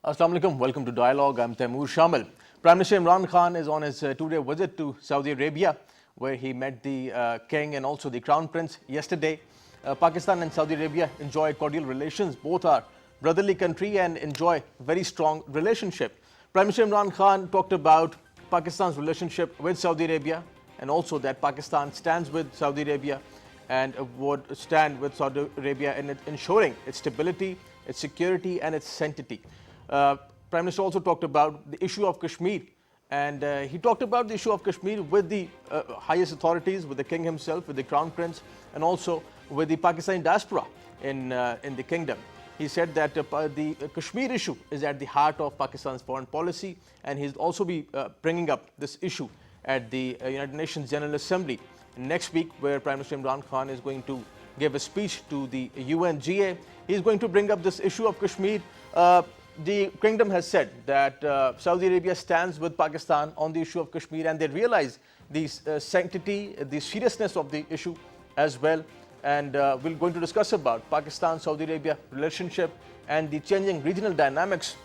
Assalamu alaikum. Welcome to Dialogue. I'm Taimur Shamil. Prime Minister Imran Khan is on his two-day visit to Saudi Arabia, where he met the king and also the crown prince yesterday. Pakistan and Saudi Arabia enjoy cordial relations. Both are brotherly country and enjoy very strong relationship. Prime Minister Imran Khan talked about Pakistan's relationship with Saudi Arabia and also that Pakistan stands with Saudi Arabia and would stand with Saudi Arabia in ensuring its stability, its security and its sanctity. Prime Minister also talked about the issue of Kashmir, and he talked about the issue of Kashmir with the highest authorities, with the king himself, with the crown prince, and also with the Pakistani diaspora in the kingdom. He said that the Kashmir issue is at the heart of Pakistan's foreign policy, and he'll also be bringing up this issue at the United Nations General Assembly next week, where Prime Minister Imran Khan is going to give a speech to the UNGA. He's going to bring up this issue of Kashmir. The kingdom has said that Saudi Arabia stands with Pakistan on the issue of Kashmir, and they realize the sanctity, the seriousness of the issue as well. And we're going to discuss about Pakistan-Saudi Arabia relationship and the changing regional dynamics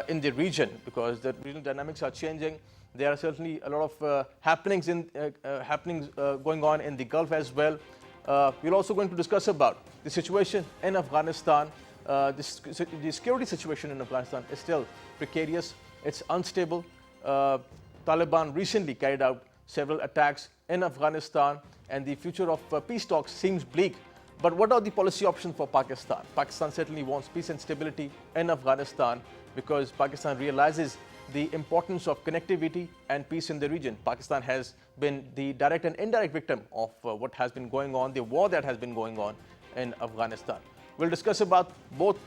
in the region, because the regional dynamics are changing. There are certainly a lot of happenings going on in the Gulf as well. We're also going to discuss about the situation in Afghanistan. The security situation in Afghanistan is still precarious, it's unstable. Taliban recently carried out several attacks in Afghanistan, and the future of peace talks seems bleak. But what are the policy options for Pakistan? Pakistan certainly wants peace and stability in Afghanistan because Pakistan realizes the importance of connectivity and peace in the region. Pakistan has been the direct and indirect victim of what has been going on, the war that has been going on in Afghanistan. We'll discuss about both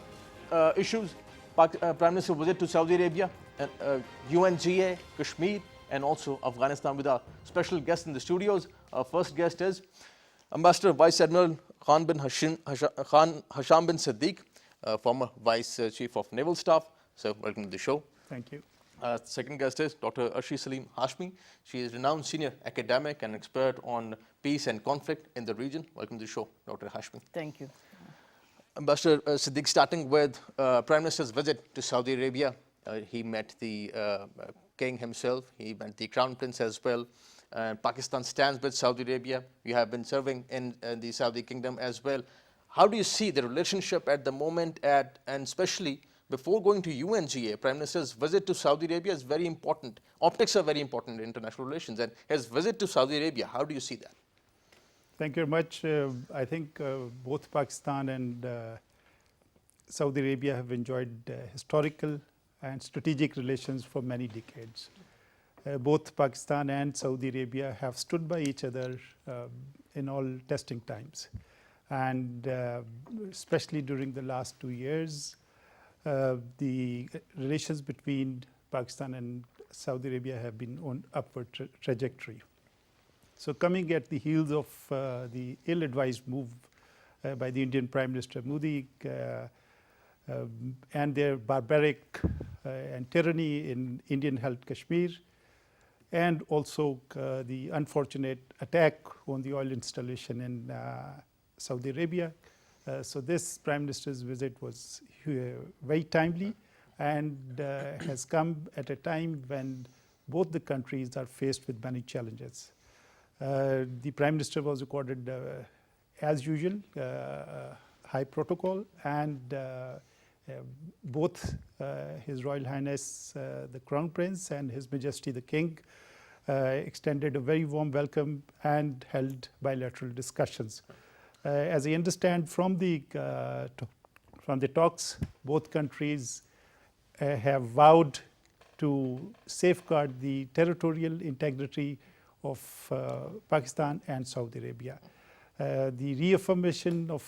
issues, Prime Minister's visit to Saudi Arabia, UNGA, Kashmir, and also Afghanistan with our special guest in the studios. Our first guest is Ambassador Vice Admiral Khan Hisham bin Siddiq, former Vice Chief of Naval Staff. So welcome to the show. Thank you. Second guest is Dr. Arshi Saleem Hashmi. She is a renowned senior academic and expert on peace and conflict in the region. Welcome to the show, Dr. Hashmi. Thank you. Ambassador Siddiq, starting with Prime Minister's visit to Saudi Arabia, he met the king himself, he met the crown prince as well. Pakistan stands with Saudi Arabia. You have been serving in the Saudi kingdom as well. How do you see the relationship at the moment, and especially before going to UNGA? Prime Minister's visit to Saudi Arabia is very important. Optics are very important in international relations, and his visit to Saudi Arabia, how do you see that? Thank you very much. I think both Pakistan and Saudi Arabia have enjoyed historical and strategic relations for many decades. Both Pakistan and Saudi Arabia have stood by each other in all testing times. And especially during the last 2 years, the relations between Pakistan and Saudi Arabia have been on upward trajectory. So coming at the heels of the ill-advised move by the Indian Prime Minister Modi and their barbaric and tyranny in Indian-held Kashmir, and also the unfortunate attack on the oil installation in Saudi Arabia. So this Prime Minister's visit was very timely and has come at a time when both the countries are faced with many challenges. The Prime Minister was accorded, as usual, high protocol, and both His Royal Highness the Crown Prince and His Majesty the King extended a very warm welcome and held bilateral discussions. As I understand from the talks, both countries have vowed to safeguard the territorial integrity of Pakistan and Saudi Arabia. The reaffirmation of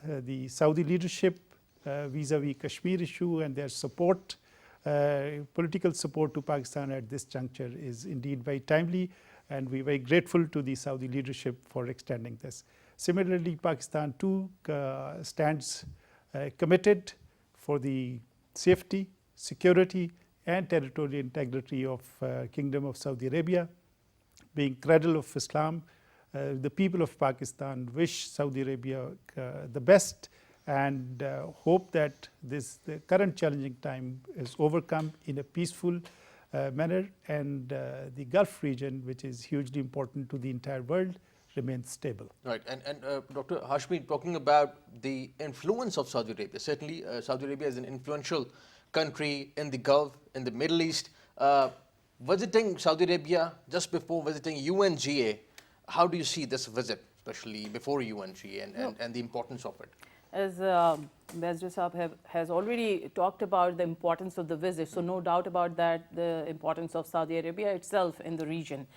the Saudi leadership vis-a-vis Kashmir issue and their support, political support to Pakistan at this juncture is indeed very timely, and we're very grateful to the Saudi leadership for extending this. Similarly, Pakistan too stands committed for the safety, security and territorial integrity of Kingdom of Saudi Arabia. Being cradle of Islam, the people of Pakistan wish Saudi Arabia the best and hope that the current challenging time is overcome in a peaceful manner, and the Gulf region, which is hugely important to the entire world, remains stable. Right, and Dr. Hashmi, talking about the influence of Saudi Arabia, certainly Saudi Arabia is an influential country in the Gulf, in the Middle East. Visiting Saudi Arabia just before visiting UNGA, how do you see this visit, especially before UNGA, and the importance of it? As Ambassador Saab has already talked about the importance of the visit, so no doubt about that, the importance of Saudi Arabia itself in the region.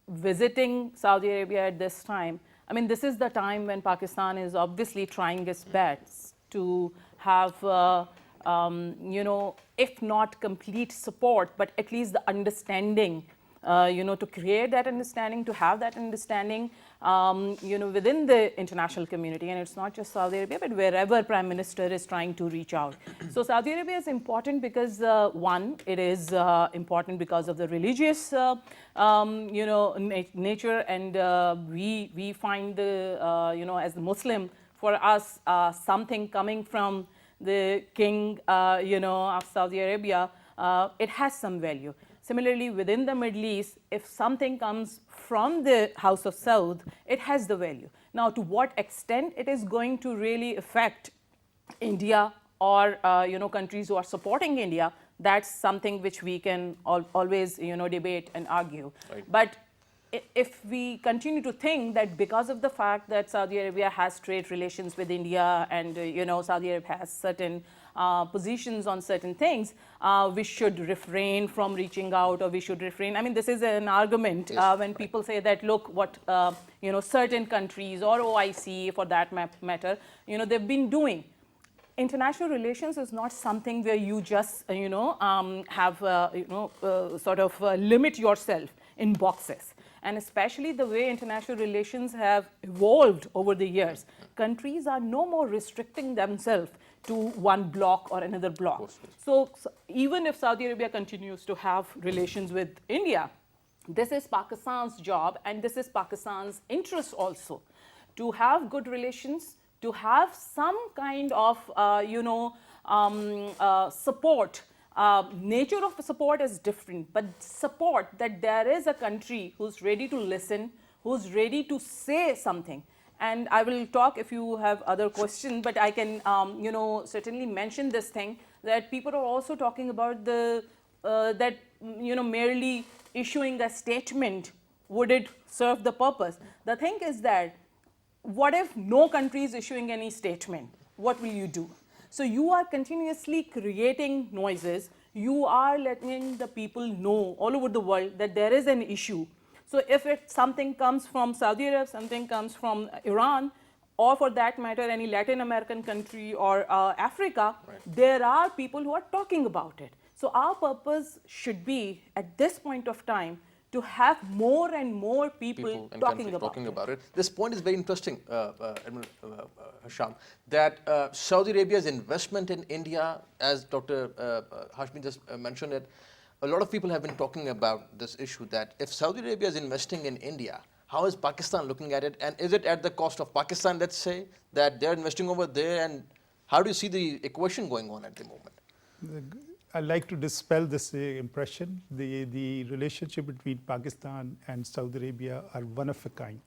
Visiting Saudi Arabia at this time, I mean, this is the time when Pakistan is obviously trying its best to have, you know, if not complete support, but at least the understanding, you know, to create that understanding, to have that understanding, you know, within the international community. And it's not just Saudi Arabia, but wherever Prime Minister is trying to reach out. So Saudi Arabia is important because, one, it is important because of the religious, you know, nature. And we find, the, you know, as a Muslim, for us, something coming from the king, you know, of Saudi Arabia, it has some value. Similarly, within the Middle East, if something comes from the House of Saud, it has the value. Now, to what extent it is going to really affect India or you know, countries who are supporting India, that's something which we can always, you know, debate and argue. Right. But if we continue to think that because of the fact that Saudi Arabia has trade relations with India, and you know, Saudi Arabia has certain positions on certain things, we should refrain from reaching out, or we should refrain. I mean, this is an argument. Yes, when people say that, look, what you know, certain countries or OIC for that matter, you know, they've been doing. International relations is not something where you just you know, have you know, sort of limit yourself in boxes. And especially the way international relations have evolved over the years, countries are no more restricting themselves to one bloc or another bloc. So even if Saudi Arabia continues to have relations with India, this is Pakistan's job, and this is Pakistan's interest also, to have good relations, to have some kind of you know, support. Nature of support is different, but support that there is a country who's ready to listen, who's ready to say something. And I will talk if you have other questions, but I can you know, certainly mention this thing, that people are also talking about the that you know, merely issuing a statement, would it serve the purpose? The thing is that, what if no country is issuing any statement? What will you do? So you are continuously creating noises. You are letting the people know all over the world that there is an issue. So if something comes from Saudi Arabia, something comes from Iran, or for that matter, any Latin American country or Africa, right, there are people who are talking about it. So our purpose should be, at this point of time, to have more and more people talking about it. This point is very interesting, Hisham, that Saudi Arabia's investment in India, as Dr. Hashmi just mentioned it, a lot of people have been talking about this issue, that if Saudi Arabia is investing in India, how is Pakistan looking at it? And is it at the cost of Pakistan, let's say, that they're investing over there? And how do you see the equation going on at the moment? I'd like to dispel this impression. The relationship between Pakistan and Saudi Arabia are one of a kind.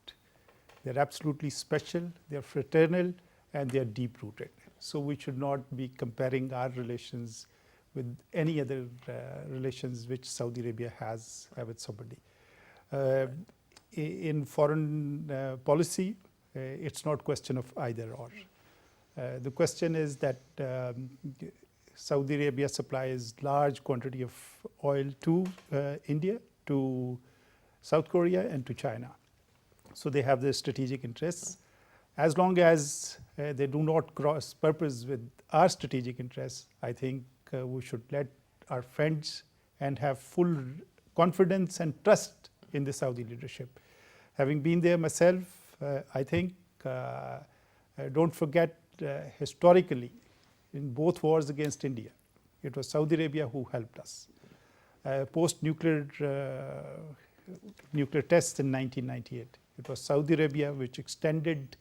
They're absolutely special, they're fraternal, and they're deep-rooted. So we should not be comparing our relations with any other relations which Saudi Arabia has with somebody. In foreign policy, it's not question of either or. The question is that Saudi Arabia supplies large quantity of oil to India, to South Korea, and to China. So they have their strategic interests. As long as they do not cross purpose with our strategic interests, I think we should let our friends and have full confidence and trust in the Saudi leadership. Having been there myself, I think, don't forget historically, in both wars against India, it was Saudi Arabia who helped us. Post-nuclear nuclear tests in 1998, it was Saudi Arabia which extended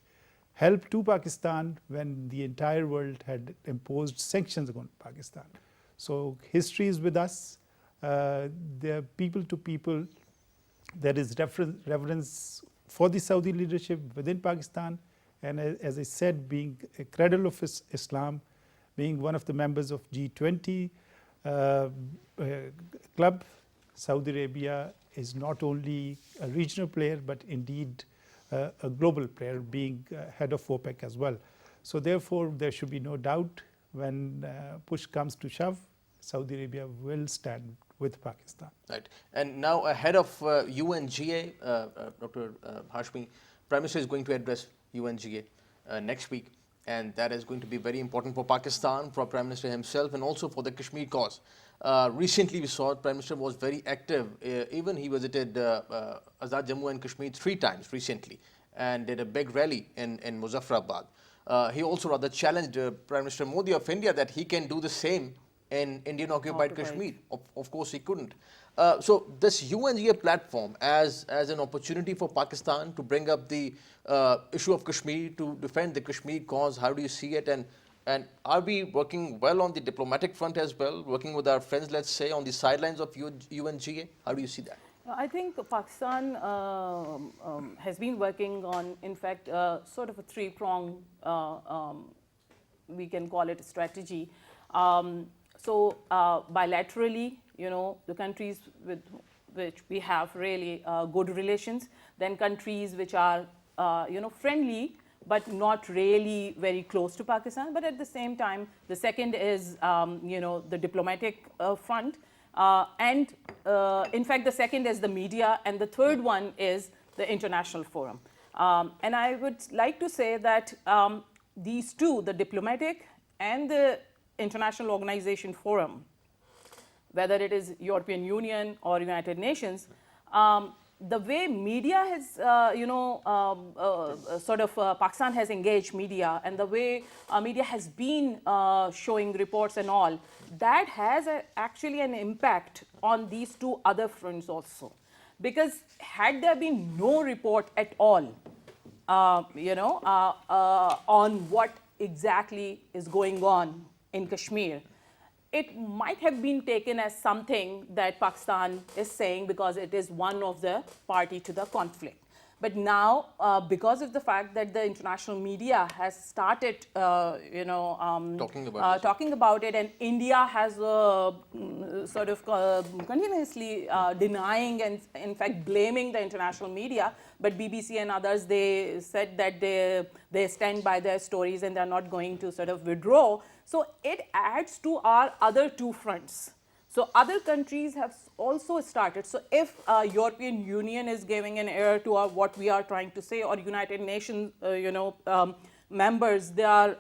help to Pakistan when the entire world had imposed sanctions on Pakistan. So history is with us. The people to people, there is reverence for the Saudi leadership within Pakistan, and as I said, being a cradle of Islam, being one of the members of G20 club, Saudi Arabia is not only a regional player, but indeed a global player, being head of OPEC as well. So therefore, there should be no doubt when push comes to shove, Saudi Arabia will stand with Pakistan. Right. And now ahead of UNGA, Dr. Hashmi, Prime Minister is going to address UNGA next week, and that is going to be very important for Pakistan, for Prime Minister himself, and also for the Kashmir cause. Recently we saw Prime Minister was very active. Even he visited Azad Jammu and Kashmir 3 times recently and did a big rally in Muzaffarabad. He also rather challenged Prime Minister Modi of India that he can do the same in Indian occupied Kashmir. Of course he couldn't. So this UNGA platform as an opportunity for Pakistan to bring up the issue of Kashmir, to defend the Kashmir cause, how do you see it? And are we working well on the diplomatic front as well, working with our friends, let's say, on the sidelines of UNGA? How do you see that? I think Pakistan has been working on, in fact, sort of a 3-pronged, we can call it a strategy. So bilaterally, the countries with which we have really good relations, then countries which are, friendly, but not really very close to Pakistan. But at the same time, the second is, the diplomatic front. And in fact, the second is the media. And the third one is the international forum. And I would like to say that these two, the diplomatic and the international organization forum, whether it is European Union or United Nations, the way media has, Pakistan has engaged media, and the way media has been showing reports and all, that has actually an impact on these 2 other fronts also. Because had there been no report at all, on what exactly is going on in Kashmir, it might have been taken as something that Pakistan is saying because it is one of the party to the conflict. But now, because of the fact that the international media has started, talking about it, and India has continuously denying and, in fact, blaming the international media. But BBC and others, they said that they stand by their stories and they're not going to sort of withdraw. So it adds to our other 2 fronts. So other countries have also started. So if European Union is giving an ear to what we are trying to say, or United Nations, members, they are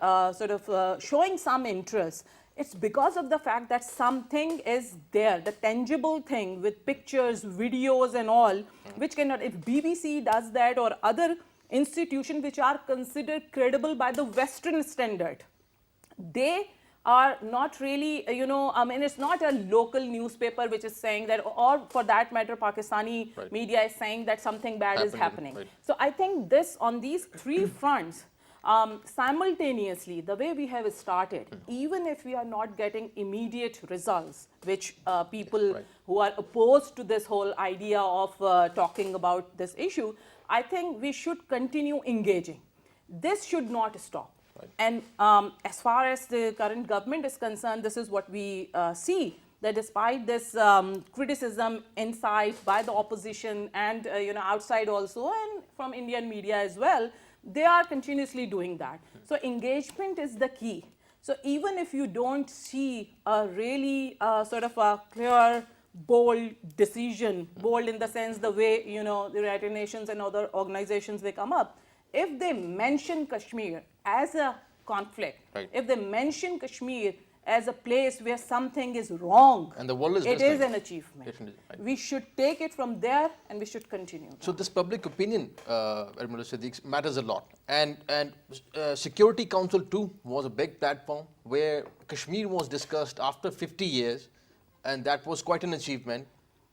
showing some interest. It's because of the fact that something is there, the tangible thing with pictures, videos and all, which cannot, if BBC does that or other institutions which are considered credible by the Western standard, they are not really, it's not a local newspaper which is saying that, or for that matter, Pakistani media is saying that something bad is happening. So I think on these 3 fronts, simultaneously, the way we have started, even if we are not getting immediate results, which people who are opposed to this whole idea of talking about this issue, I think we should continue engaging. This should not stop. And as far as the current government is concerned, this is what we see, that despite this criticism inside by the opposition and outside also, and from Indian media as well, they are continuously doing that. So engagement is the key. So even if you don't see a really sort of a clear, bold decision, bold in the sense the way the United Nations and other organizations, they come up, if they mention Kashmir as a conflict, if they mention Kashmir as a place where something is wrong, and the world is it is an achievement. We should take it from there and we should continue. So this public opinion, Admiral Siddiq, matters a lot. And Security Council too was a big platform where Kashmir was discussed after 50 years, and that was quite an achievement.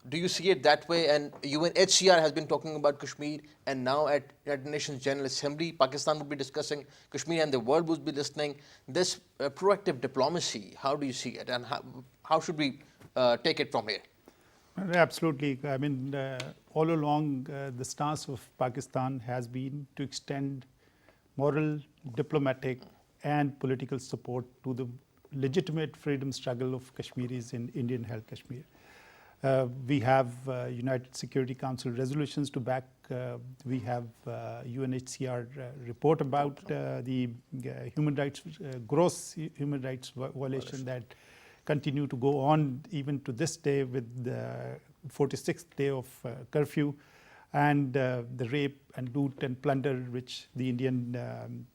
Do you see it that way? And UNHCR has been talking about Kashmir, and now at United Nations General Assembly, Pakistan would be discussing Kashmir, and the world would be listening. This proactive diplomacy, how do you see it, and how should we take it from here? Absolutely. I mean, all along, the stance of Pakistan has been to extend moral, diplomatic, and political support to the legitimate freedom struggle of Kashmiris in Indian-held Kashmir. We have United Security Council resolutions to back. We have UNHCR report about the human rights, gross human rights violation that continue to go on even to this day with the 46th day of curfew, and the rape and loot and plunder which the Indian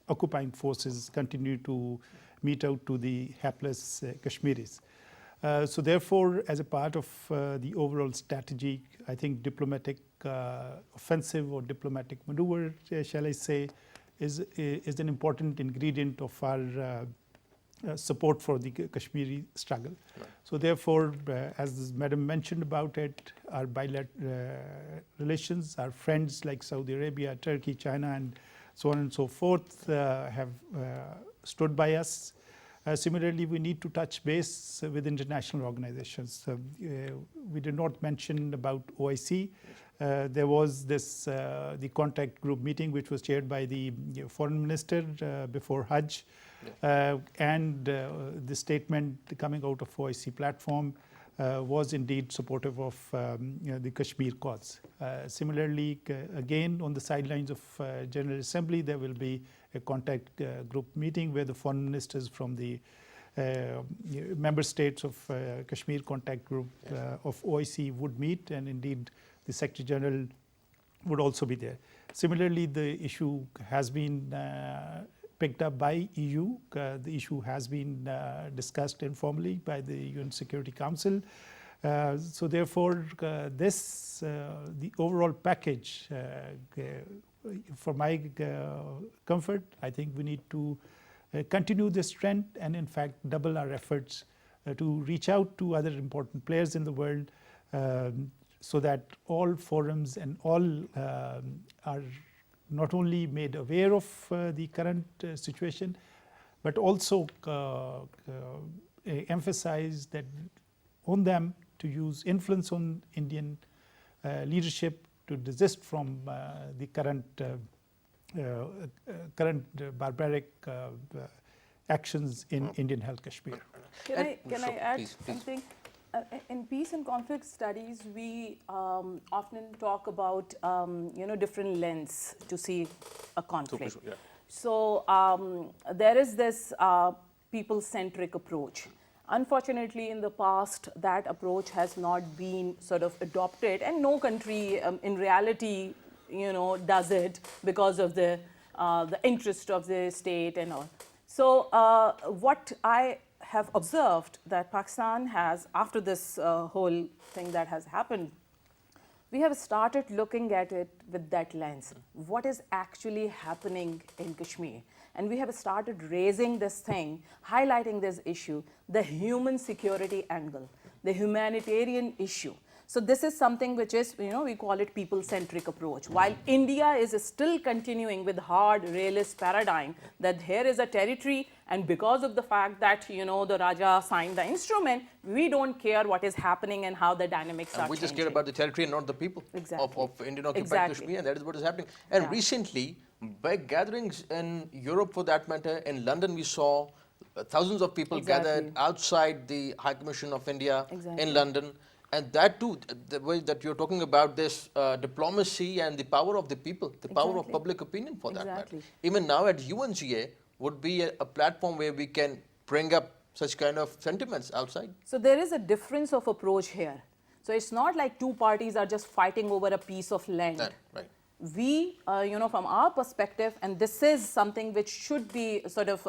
occupying forces continue to mete out to the hapless Kashmiris. So therefore, as a part of the overall strategy, I think diplomatic offensive or diplomatic maneuver, shall I say, is an important ingredient of our support for the Kashmiri struggle. Right. So therefore, as Madam mentioned about it, our bilateral relations, our friends like Saudi Arabia, Turkey, China, and so on and so forth have stood by us. Similarly, we need to touch base with international organizations. We did not mention about OIC. There was this the contact group meeting which was chaired by the foreign minister before Hajj. And the statement coming out of OIC platform was indeed supportive of the Kashmir cause. Similarly, again on the sidelines of General Assembly, there will be a contact group meeting where the foreign ministers from the member states of Kashmir contact group of OIC would meet, and indeed the Secretary General would also be there. Similarly, the issue has been picked up by EU. The issue has been discussed informally by the UN Security Council. So therefore, the overall package, for my comfort, I think we need to continue this trend and in fact double our efforts to reach out to other important players in the world so that all forums and all are not only made aware of the current situation, but also emphasize that on them to use influence on Indian leadership to desist from the current barbaric actions in Indian-held Kashmir. Can I add something? In peace and conflict studies, we often talk about different lens to see a conflict. Yeah. So there is this people-centric approach. Unfortunately, in the past, that approach has not been sort of adopted, and no country, in reality, does it because of the interest of the state and all. So what I have observed that Pakistan has, after this whole thing that has happened, we have started looking at it with that lens. What is actually happening in Kashmir? And we have started raising this thing, highlighting this issue, the human security angle, the humanitarian issue. So this is something which is, we call it people-centric approach. While India is still continuing with hard realist paradigm that here is a territory, and because of the fact that, the Raja signed the instrument, we don't care what is happening and how the dynamics are changing. We just care about the territory and not the people of Indian-occupied Kashmir, and that is what is happening. And recently, big gatherings in Europe, for that matter, in London, we saw thousands of people gathered outside the High Commission of India in London. And that too, the way that you're talking about this diplomacy and the power of the people, the power of public opinion for that matter. Even now at UNGA would be a platform where we can bring up such kind of sentiments outside. So there is a difference of approach here. So it's not like two parties are just fighting over a piece of land. Right. We, from our perspective, and this is something which should be sort of,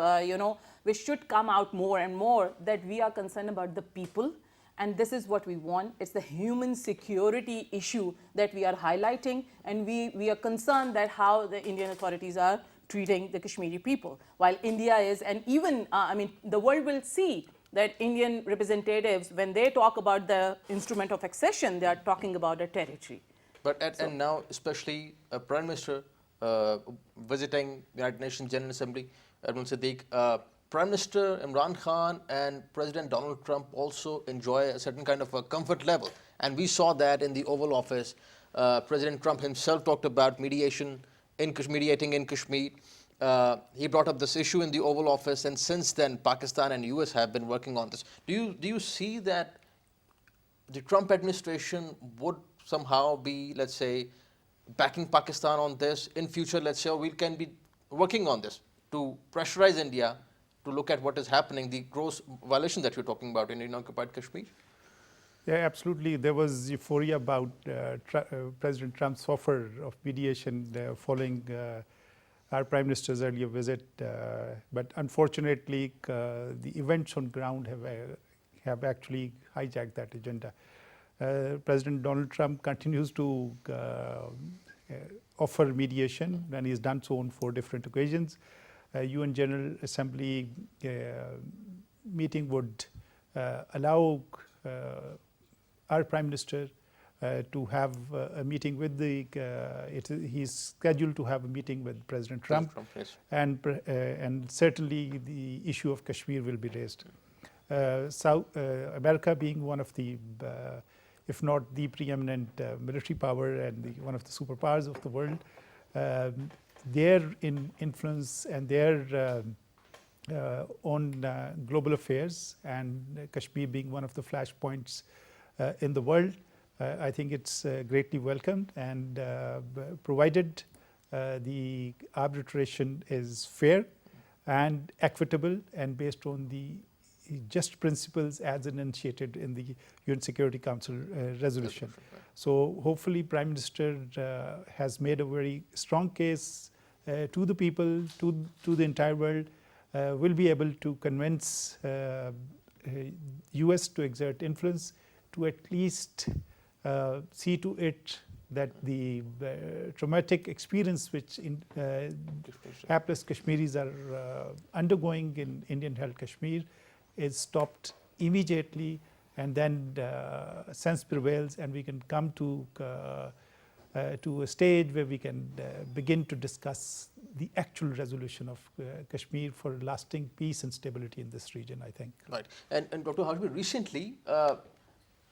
which should come out more and more, that we are concerned about the people. And this is what we want. It's the human security issue that we are highlighting, and we are concerned that how the Indian authorities are treating the Kashmiri people. While India is, and even, the world will see that Indian representatives, when they talk about the instrument of accession, they are talking about a territory. But and now, especially Prime Minister visiting United Nations General Assembly, Admiral Siddiq, Prime Minister Imran Khan and President Donald Trump also enjoy a certain kind of a comfort level. And we saw that in the Oval Office. President Trump himself talked about mediating in Kashmir. He brought up this issue in the Oval Office, and since then, Pakistan and US have been working on this. Do you see that the Trump administration would somehow be, let's say, backing Pakistan on this in future? Let's say, or we can be working on this to pressurize India to look at what is happening, the gross violations that you're talking about in Indian-occupied Kashmir? Yeah, absolutely. There was euphoria about President Trump's offer of mediation following our Prime Minister's earlier visit. But unfortunately, the events on ground have actually hijacked that agenda. President Donald Trump continues to offer mediation, and he's done so on 4 different occasions. UN General Assembly meeting would allow our Prime Minister to have a meeting with he's scheduled to have a meeting with President Trump, yes. and certainly the issue of Kashmir will be raised. America being one of the, if not the preeminent military power and one of the superpowers of the world, their influence and their on global affairs, and Kashmir being one of the flashpoints in the world, I think it's greatly welcomed, and provided the arbitration is fair and equitable and based on the just principles as enunciated in the UN Security Council resolution. So hopefully Prime Minister has made a very strong case to the people, to the entire world, will be able to convince US to exert influence to at least see to it that the traumatic experience which hapless Kashmiris are undergoing in Indian-held Kashmir is stopped immediately, and then sense prevails, and we can come to a stage where we can begin to discuss the actual resolution of Kashmir for lasting peace and stability in this region, I think. Right. And Dr. Hashmi, recently,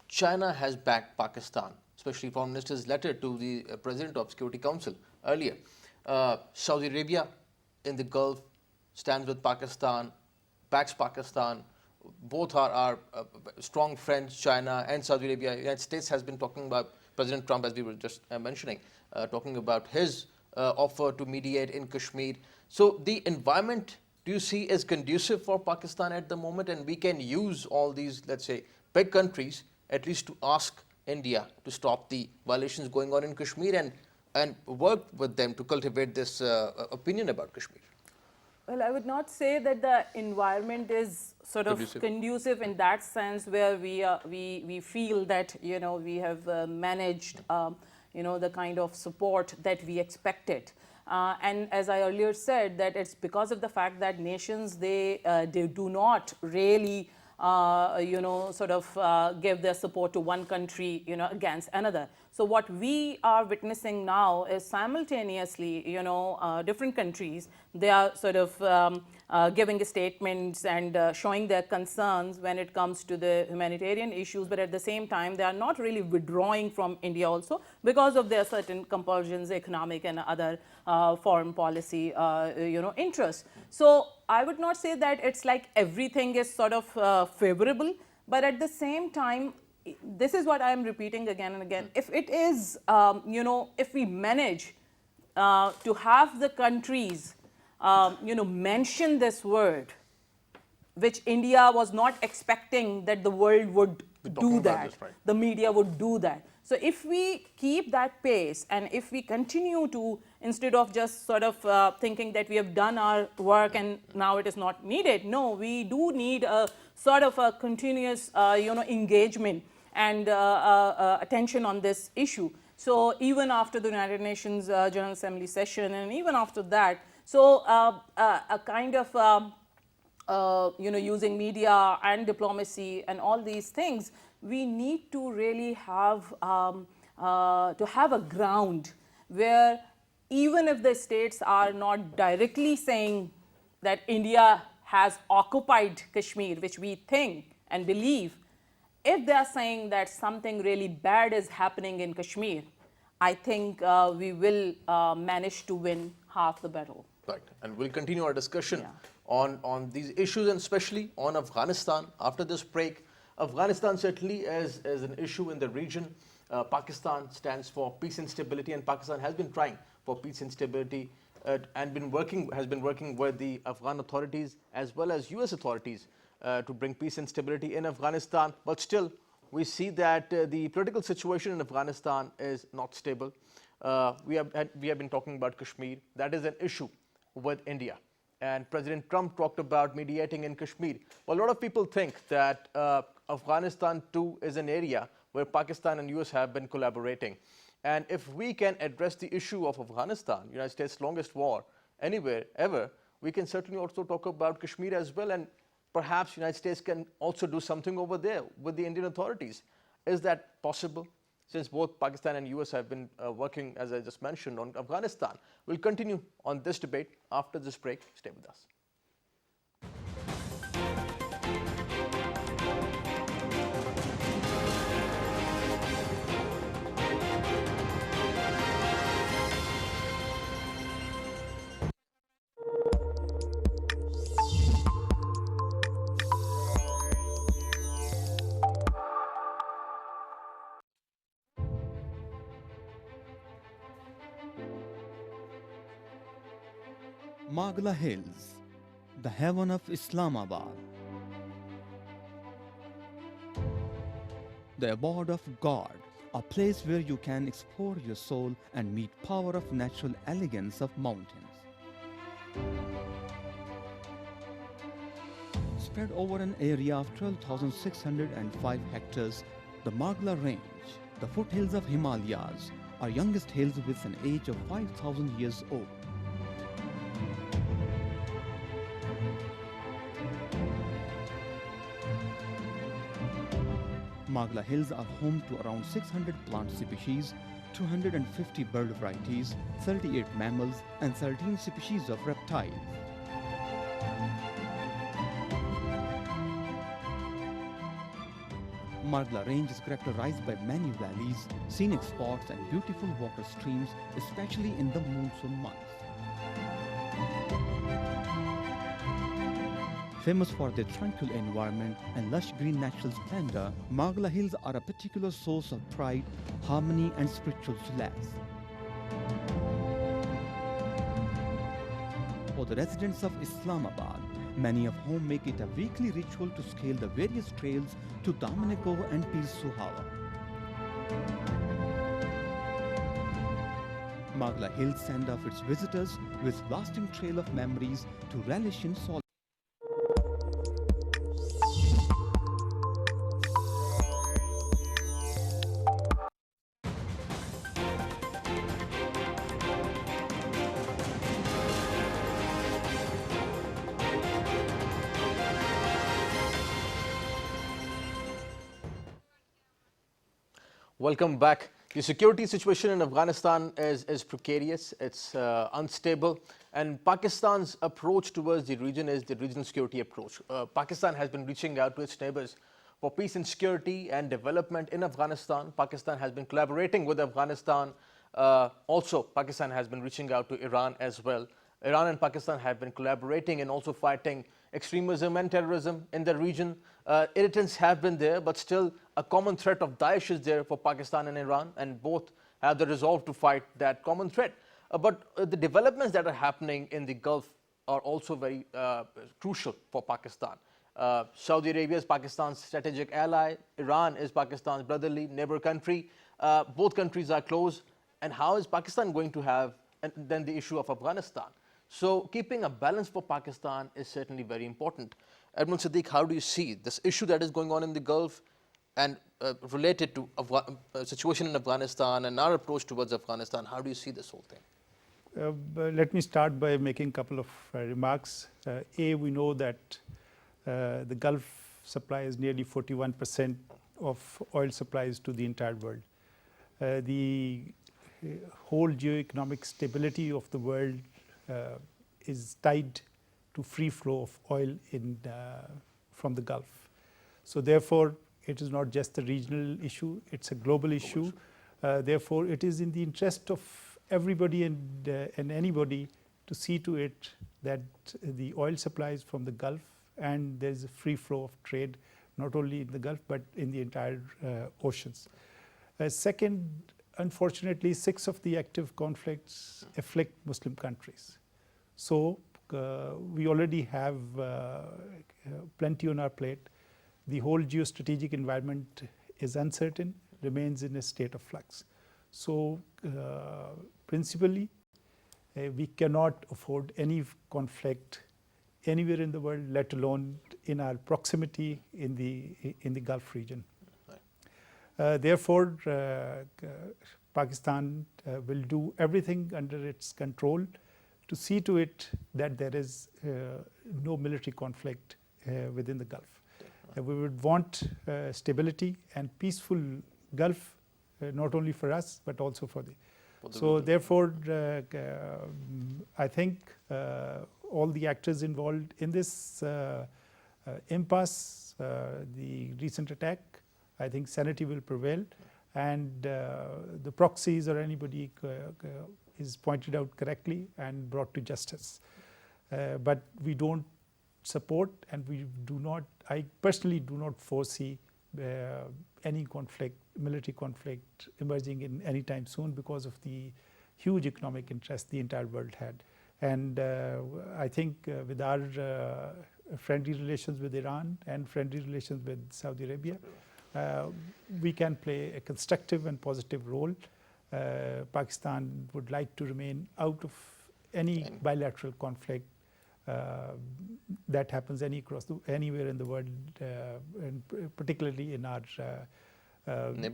China has backed Pakistan, especially Foreign Minister's letter to the President of Security Council earlier. Saudi Arabia in the Gulf stands with Pakistan, backs Pakistan. Both are strong friends, China and Saudi Arabia. The United States has been talking about President Trump, as we were just mentioning, talking about his offer to mediate in Kashmir. So the environment, do you see, is conducive for Pakistan at the moment, and we can use all these, let's say, big countries at least to ask India to stop the violations going on in Kashmir and work with them to cultivate this opinion about Kashmir? Well, I would not say that the environment is sort of conducive in that sense, where we feel that we have managed the kind of support that we expected. And as I earlier said, that it's because of the fact that nations they do not really give their support to one country against another. So what we are witnessing now is simultaneously, different countries, they are sort of giving statements and showing their concerns when it comes to the humanitarian issues, but at the same time, they are not really withdrawing from India also because of their certain compulsions, economic and other foreign policy, interests. So I would not say that it's like everything is sort of favorable, but at the same time, this is what I am repeating again and again. If it is, if we manage to have the countries, mention this word, which India was not expecting that the world would do that, right. The media would do that. So if we keep that pace, and if we continue to, instead of just sort of thinking that we have done our work and now it is not needed, no, we do need a sort of a continuous, engagement and attention on this issue. So even after the United Nations General Assembly session, and even after that, so a kind of using media and diplomacy and all these things, we need to really have a ground where even if the states are not directly saying that India has occupied Kashmir, which we think and believe, if they are saying that something really bad is happening in Kashmir, I think we will manage to win half the battle. Right, and we'll continue our discussion Yeah. on these issues, and especially on Afghanistan after this break. Afghanistan certainly is an issue in the region. Pakistan stands for peace and stability, and Pakistan has been trying for peace and stability and has been working with the Afghan authorities as well as US authorities to bring peace and stability in Afghanistan. But still, we see that the political situation in Afghanistan is not stable. We have been talking about Kashmir. That is an issue with India. And President Trump talked about mediating in Kashmir. Well, a lot of people think that Afghanistan too is an area where Pakistan and US have been collaborating. And if we can address the issue of Afghanistan, United States' longest war anywhere, ever, we can certainly also talk about Kashmir as well. And perhaps United States can also do something over there with the Indian authorities. Is that possible? Since both Pakistan and US have been working, as I just mentioned, on Afghanistan. We'll continue on this debate after this break. Stay with us. Magla Hills, the heaven of Islamabad. The abode of God, a place where you can explore your soul and meet power of natural elegance of mountains. Spread over an area of 12,605 hectares, the Magla Range, the foothills of Himalayas, are youngest hills with an age of 5,000 years old. Magla Hills are home to around 600 plant species, 250 bird varieties, 38 mammals, and 13 species of reptiles. Magla Range is characterized by many valleys, scenic spots, and beautiful water streams, especially in the monsoon months. Famous for their tranquil environment and lush green natural splendor, Magla Hills are a particular source of pride, harmony, and spiritual solace. For the residents of Islamabad, many of whom make it a weekly ritual to scale the various trails to Damaneko and Pir Suhawa. Magla Hills send off its visitors with lasting trail of memories to relish in solitude. Welcome back. The security situation in Afghanistan is precarious, it's unstable, and Pakistan's approach towards the region is the regional security approach. Pakistan has been reaching out to its neighbors for peace and security and development in Afghanistan. Pakistan has been collaborating with Afghanistan. Also, Pakistan has been reaching out to Iran as well. Iran and Pakistan have been collaborating and also fighting extremism and terrorism in the region. Irritants have been there, but still a common threat of Daesh is there for Pakistan and Iran, and both have the resolve to fight that common threat. But the developments that are happening in the Gulf are also very crucial for Pakistan. Saudi Arabia is Pakistan's strategic ally. Iran is Pakistan's brotherly neighbor country. Both countries are close. And how is Pakistan going to have, and then the issue of Afghanistan? So keeping a balance for Pakistan is certainly very important. Admiral Siddique, how do you see this issue that is going on in the Gulf and related to situation in Afghanistan and our approach towards Afghanistan? How do you see this whole thing? Let me start by making a couple of remarks. A, we know that the Gulf supply is nearly 41% of oil supplies to the entire world. The whole geoeconomic stability of the world is tied to free flow of oil from the Gulf. So therefore, it is not just a regional issue, it's a global issue. Therefore, it is in the interest of everybody and anybody to see to it that the oil supplies from the Gulf and there is a free flow of trade, not only in the Gulf but in the entire oceans. Second, unfortunately, 6 of the active conflicts afflict Muslim countries. So we already have plenty on our plate. The whole geostrategic environment is uncertain, remains in a state of flux. So principally, we cannot afford any conflict anywhere in the world, let alone in our proximity in the Gulf region. Therefore, Pakistan will do everything under its control to see to it that there is no military conflict within the Gulf. We would want stability and peaceful Gulf, not only for us but also for the. So therefore, I think all the actors involved in this impasse, the recent attack, I think sanity will prevail, and the proxies or anybody is pointed out correctly and brought to justice. But we don't support, and we do not, I personally do not foresee any conflict, military conflict emerging in any time soon because of the huge economic interest the entire world had. And I think with our friendly relations with Iran and friendly relations with Saudi Arabia, we can play a constructive and positive role. Pakistan would like to remain out of any bilateral conflict that happens anywhere in the world, and particularly in our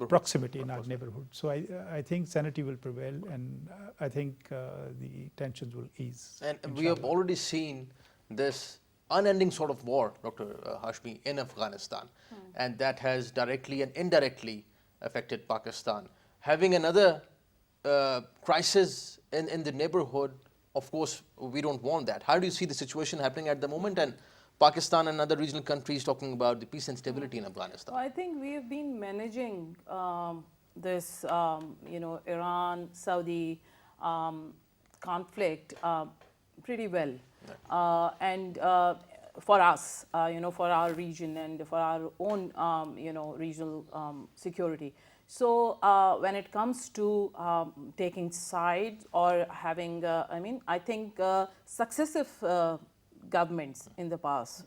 proximity, in our neighborhood. So I think sanity will prevail, and I think the tensions will ease. And we have already seen this unending sort of war, Dr. Hashmi, in Afghanistan, and that has directly and indirectly affected Pakistan. Having another crisis in the neighborhood, of course, we don't want that. How do you see the situation happening at the moment, and Pakistan and other regional countries talking about the peace and stability in Afghanistan? Well, I think we have been managing this, Iran-Saudi conflict pretty well. And for us, for our region and for our own, regional security. So when it comes to taking sides or having, I think successive governments in the past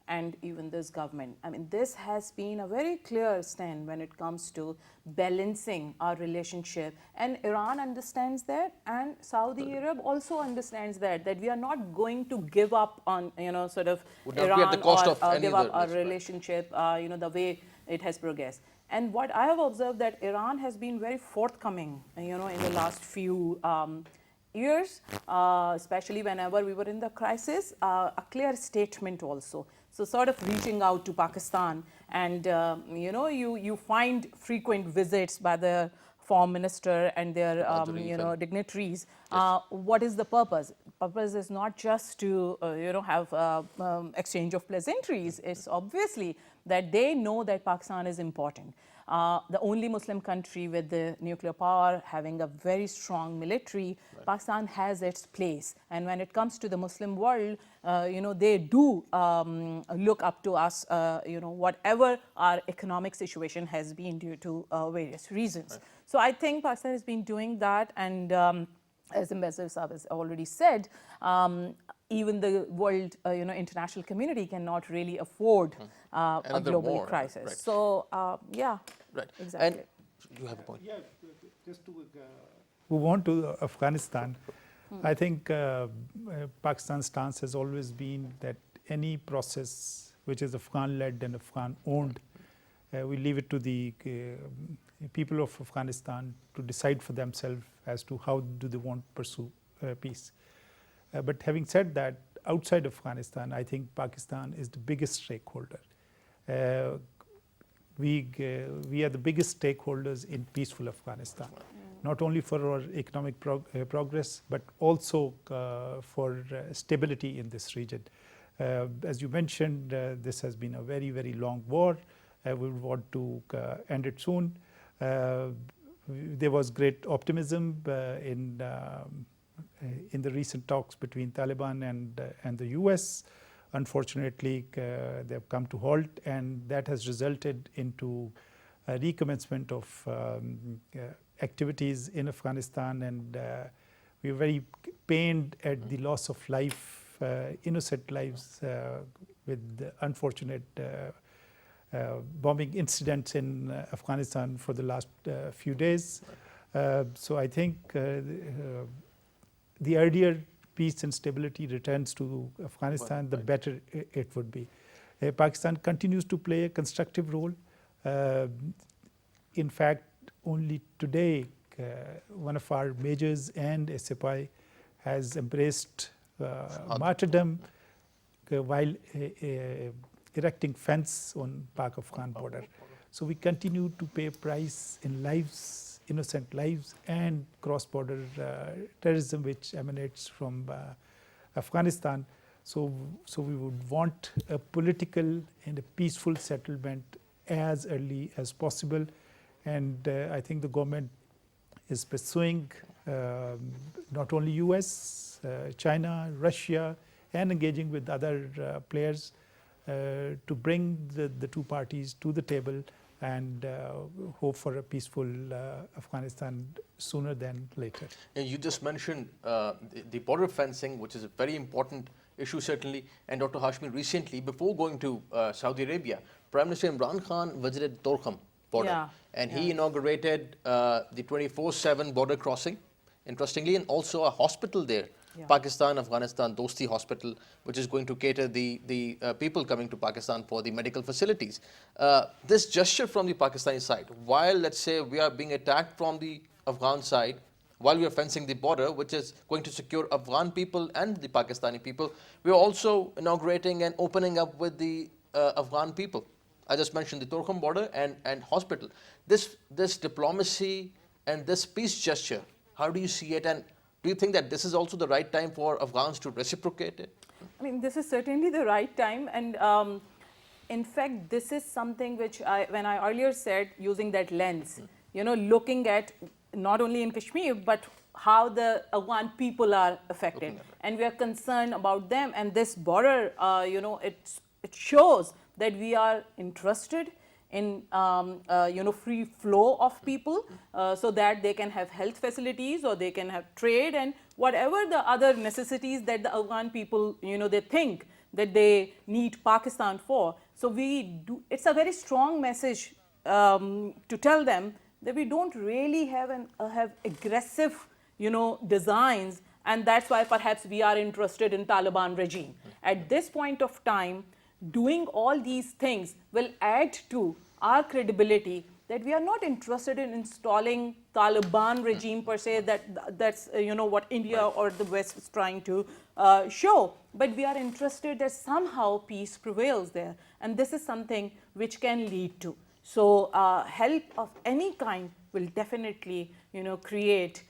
and even this government, this has been a very clear stand when it comes to balancing our relationship, and Iran understands that, and Saudi Arabia also understands that we are not going to give up on, sort of Iran be at the cost of any give up other our relationship, the way it has progressed. And what I have observed that Iran has been very forthcoming, in the last few years, especially whenever we were in the crisis, a clear statement also. So sort of reaching out to Pakistan, and you find frequent visits by the foreign minister and their dignitaries. What is the purpose? Purpose is not just to have exchange of pleasantries. It's obviously that they know that Pakistan is important. The only Muslim country with the nuclear power, having a very strong military, Pakistan has its place. And when it comes to the Muslim world, they do look up to us, whatever our economic situation has been due to various reasons. So I think Pakistan has been doing that, and as Ambassador Saab has already said, even the world, international community cannot really afford a global war, crisis. right. So, yeah, Right. exactly. And you have a point. Yeah, just to move on to Afghanistan, I think Pakistan's stance has always been that any process which is Afghan-led and Afghan-owned, we leave it to the people of Afghanistan to decide for themselves as to how do they want to pursue peace. But having said that, outside Afghanistan, I think Pakistan is the biggest stakeholder. We are the biggest stakeholders in peaceful Afghanistan, not only for our economic progress, but also for stability in this region. As you mentioned, this has been a very, very long war. We want to end it soon. There was great optimism in the recent talks between Taliban and the US. Unfortunately, they have come to halt, and that has resulted into a recommencement of activities in Afghanistan, and we are very pained at the loss of life, innocent lives, with the unfortunate bombing incidents in Afghanistan for the last few days. So I think the earlier peace and stability returns to Afghanistan, the better it would be. Pakistan continues to play a constructive role. In fact, only today, one of our majors and SFI has embraced martyrdom while erecting fence on Pak-Afghan border. So we continue to pay price in lives, innocent lives, and cross-border terrorism which emanates from Afghanistan. So we would want a political and a peaceful settlement as early as possible. And I think the government is pursuing not only US, China, Russia, and engaging with other players to bring the two parties to the table and hope for a peaceful Afghanistan sooner than later. And you just mentioned the border fencing, which is a very important issue certainly. And Dr. Hashmi, recently, before going to Saudi Arabia, Prime Minister Imran Khan visited Torkham border, and he inaugurated the 24/7 border crossing, interestingly, and also a hospital there. Pakistan-Afghanistan Dosti Hospital, which is going to cater the people coming to Pakistan for the medical facilities. This gesture from the Pakistani side, while let's say we are being attacked from the Afghan side, while we are fencing the border, which is going to secure Afghan people and the Pakistani people, we are also inaugurating and opening up with the Afghan people. I just mentioned the Torkham border and hospital. This diplomacy and this peace gesture, how do you see it? And do you think that this is also the right time for Afghans to reciprocate it? I mean, this is certainly the right time. And in fact, this is something which when I earlier said, using that lens, looking at not only in Kashmir, but how the Afghan people are affected. And we are concerned about them. And this border, it shows that we are interested in free flow of people, so that they can have health facilities or they can have trade and whatever the other necessities that the Afghan people, they think that they need Pakistan for. So it's a very strong message to tell them that we don't really have aggressive, designs, and that's why perhaps we are interested in Taliban regime. At this point of time, doing all these things will add to our credibility that we are not interested in installing Taliban regime per se, that's what India or the West is trying to show, but we are interested that somehow peace prevails there, and this is something which can lead to. So help of any kind will definitely create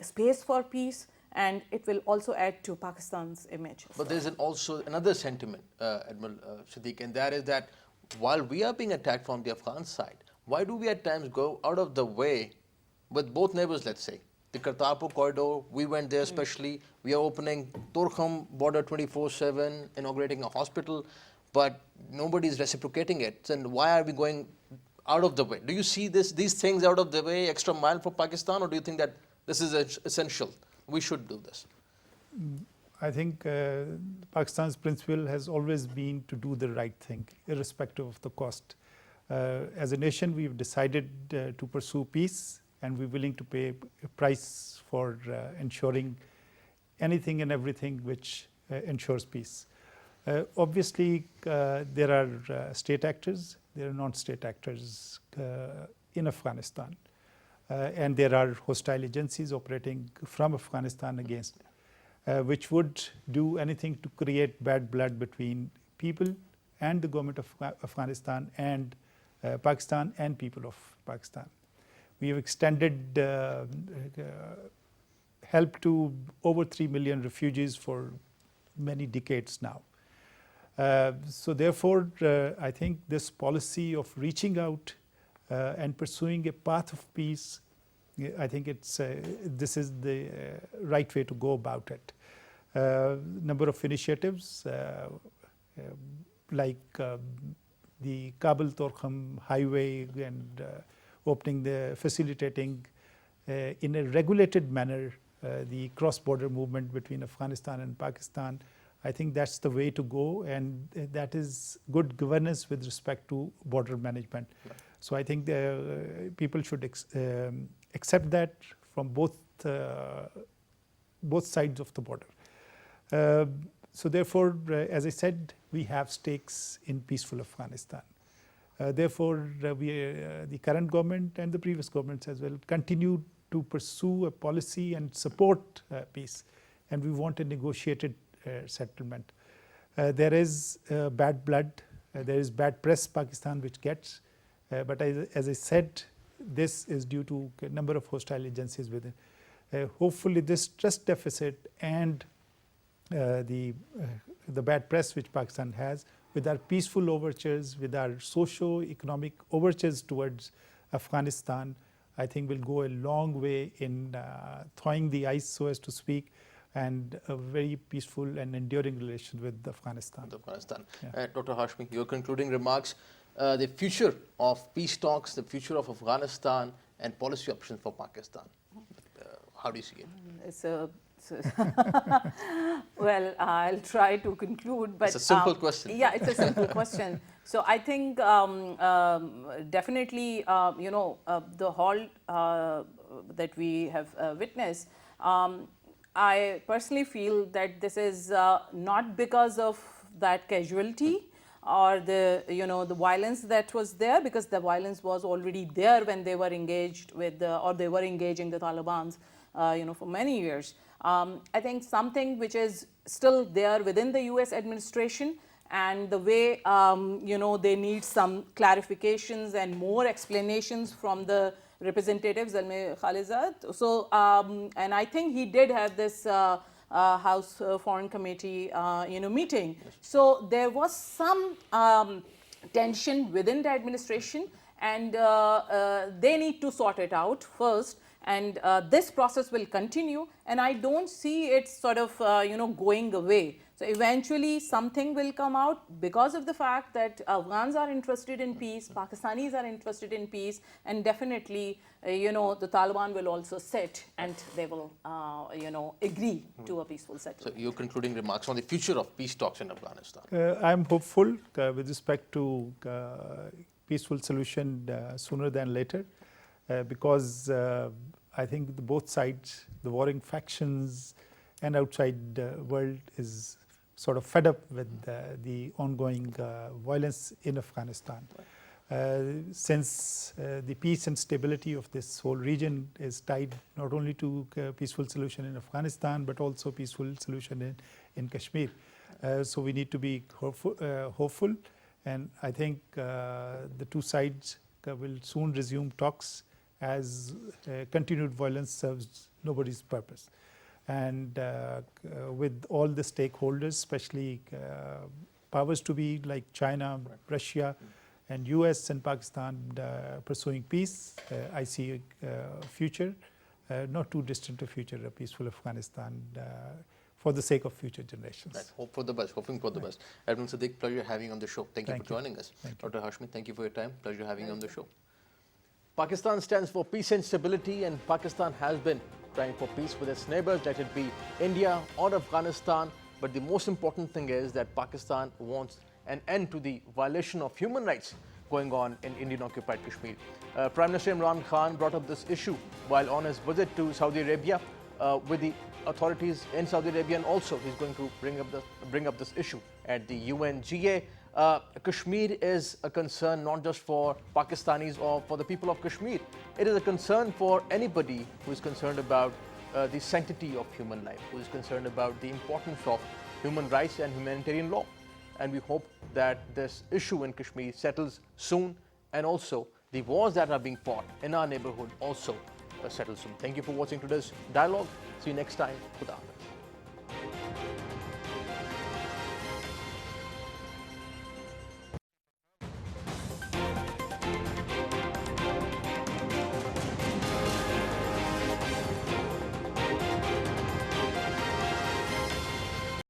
space for peace, and it will also add to Pakistan's image. But there's also another sentiment, Admiral Siddique, and that is that while we are being attacked from the Afghan side, why do we at times go out of the way with both neighbors, let's say? The Kartarpur corridor, we went there especially. We are opening Torkham border 24/7, inaugurating a hospital, but nobody is reciprocating it. And why are we going out of the way? Do you see these things out of the way, extra mile for Pakistan, or do you think that this is essential? We should do this. I think Pakistan's principle has always been to do the right thing, irrespective of the cost. As a nation, we've decided to pursue peace, and we're willing to pay a price for ensuring anything and everything which ensures peace. Obviously, there are state actors, there are non-state actors in Afghanistan. and there are hostile agencies operating from Afghanistan against, which would do anything to create bad blood between people and the government of Afghanistan and Pakistan and people of Pakistan. We have extended help to over 3 million refugees for many decades now. So therefore, I think this policy of reaching out and pursuing a path of peace, I think this is the right way to go about it. Number of initiatives like the Kabul-Torkham highway and facilitating in a regulated manner the cross-border movement between Afghanistan and Pakistan. I think that's the way to go, and that is good governance with respect to border management. Right. So I think people should accept that from both sides of the border. So therefore, as I said, we have stakes in peaceful Afghanistan. Therefore, the current government and the previous governments as well continue to pursue a policy and support peace, and we want a negotiated settlement. There is bad blood, there is bad press Pakistan which gets, but as I said, this is due to a number of hostile agencies within. Hopefully this trust deficit and the bad press which Pakistan has, with our peaceful overtures, with our socio-economic overtures towards Afghanistan, I think will go a long way in thawing the ice, so as to speak, and a very peaceful and enduring relation with Afghanistan. Yeah. Dr. Hashmi, your concluding remarks, the future of peace talks, the future of Afghanistan, and policy options for Pakistan. How do you see it? Well, I'll try to conclude, but it's a simple question. Yeah, it's a simple question. So I think definitely, the halt that we have witnessed, I personally feel that this is not because of that casualty or the violence that was there, because the violence was already there when they were engaged with they were engaging the Taliban's for many years. I think something which is still there within the US administration, and the way they need some clarifications and more explanations from the representatives, Khalizad. So, and I think he did have this House Foreign Committee meeting. So there was some tension within the administration, and they need to sort it out first. And this process will continue, and I don't see it sort of going away. So eventually something will come out because of the fact that Afghans are interested in peace, Pakistanis are interested in peace, and definitely the Taliban will also sit and they will agree to a peaceful settlement. So your concluding remarks on the future of peace talks in Afghanistan? I'm hopeful with respect to peaceful solution sooner than later, because I think both sides, the warring factions and outside world, is sort of fed up with the ongoing violence in Afghanistan. Since the peace and stability of this whole region is tied not only to peaceful solution in Afghanistan, but also peaceful solution in Kashmir. So we need to be hopeful, and I think the two sides will soon resume talks, as continued violence serves nobody's purpose. And with all the stakeholders, especially powers to be like China, Russia, and US and Pakistan pursuing peace, I see a future, not too distant a future, a peaceful Afghanistan for the sake of future generations. Right. Hope for the best, hoping for the best. Admiral Siddiq, pleasure having you on the show. Thank you for joining us. Dr. Hashmi, thank you for your time. Pleasure having you on the show. Pakistan stands for peace and stability, and Pakistan has been trying for peace with its neighbors, let it be India or Afghanistan. But the most important thing is that Pakistan wants an end to the violation of human rights going on in Indian-occupied Kashmir. Prime Minister Imran Khan brought up this issue while on his visit to Saudi Arabia with the authorities in Saudi Arabia, and also he's going to bring up this issue at the UNGA. Kashmir is a concern not just for Pakistanis or for the people of Kashmir. It is a concern for anybody who is concerned about the sanctity of human life, who is concerned about the importance of human rights and humanitarian law. And we hope that this issue in Kashmir settles soon, and also the wars that are being fought in our neighborhood also settle soon. Thank you for watching today's dialogue. See you next time. Khuda Hafiz.